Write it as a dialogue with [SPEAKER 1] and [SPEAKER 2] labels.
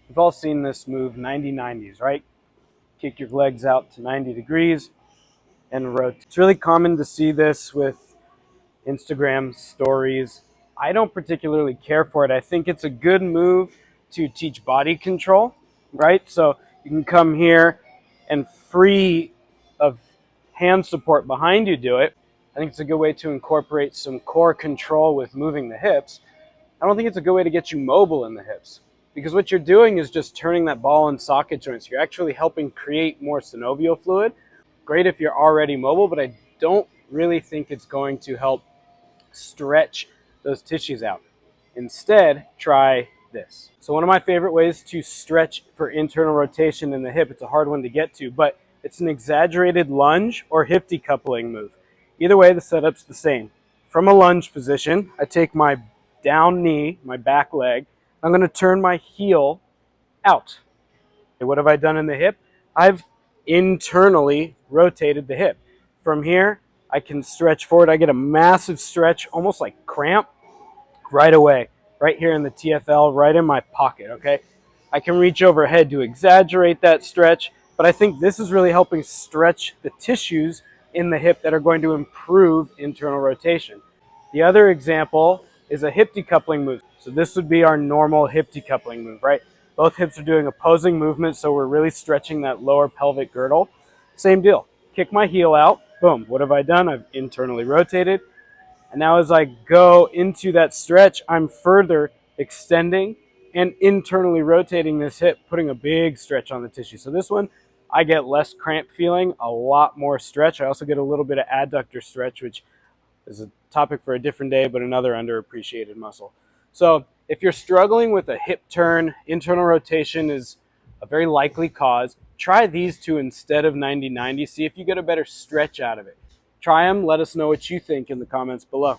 [SPEAKER 1] We've all seen this move, 90-90s, right? Kick your legs out to 90 degrees and rotate. It's really common to see this with Instagram stories. I don't particularly care for it. I think it's a good move to teach body control, right? So you can come here and free of hand support behind you do it. I think it's a good way to incorporate some core control with moving the hips. I don't think it's a good way to get you mobile in the hips, because what you're doing is just turning that ball and socket joints. You're actually helping create more synovial fluid. Great if you're already mobile, but I don't really think it's going to help stretch those tissues out. Instead, try this. So one of my favorite ways to stretch for internal rotation in the hip, it's a hard one to get to, but it's an exaggerated lunge or hip decoupling move. Either way, the setup's the same. From a lunge position, I take my down knee, my back leg, I'm going to turn my heel out. And what have I done in the hip? I've internally rotated the hip. From here, I can stretch forward. I get a massive stretch, almost like cramp, right away, right here in the TFL, right in my pocket, okay? I can reach overhead to exaggerate that stretch, but I think this is really helping stretch the tissues in the hip that are going to improve internal rotation. The other example is a hip decoupling move. So this would be our normal hip decoupling move, right? Both hips are doing opposing movements, so we're really stretching that lower pelvic girdle. Same deal. Kick my heel out. Boom. What have I done? I've internally rotated. And now as I go into that stretch, I'm further extending and internally rotating this hip, putting a big stretch on the tissue. So this one, I get less cramp feeling, a lot more stretch. I also get a little bit of adductor stretch, which is a topic for a different day, but another underappreciated muscle. So if you're struggling with a hip turn, internal rotation is a very likely cause. Try these two instead of 90-90. See if you get a better stretch out of it. Try them. Let us know what you think in the comments below.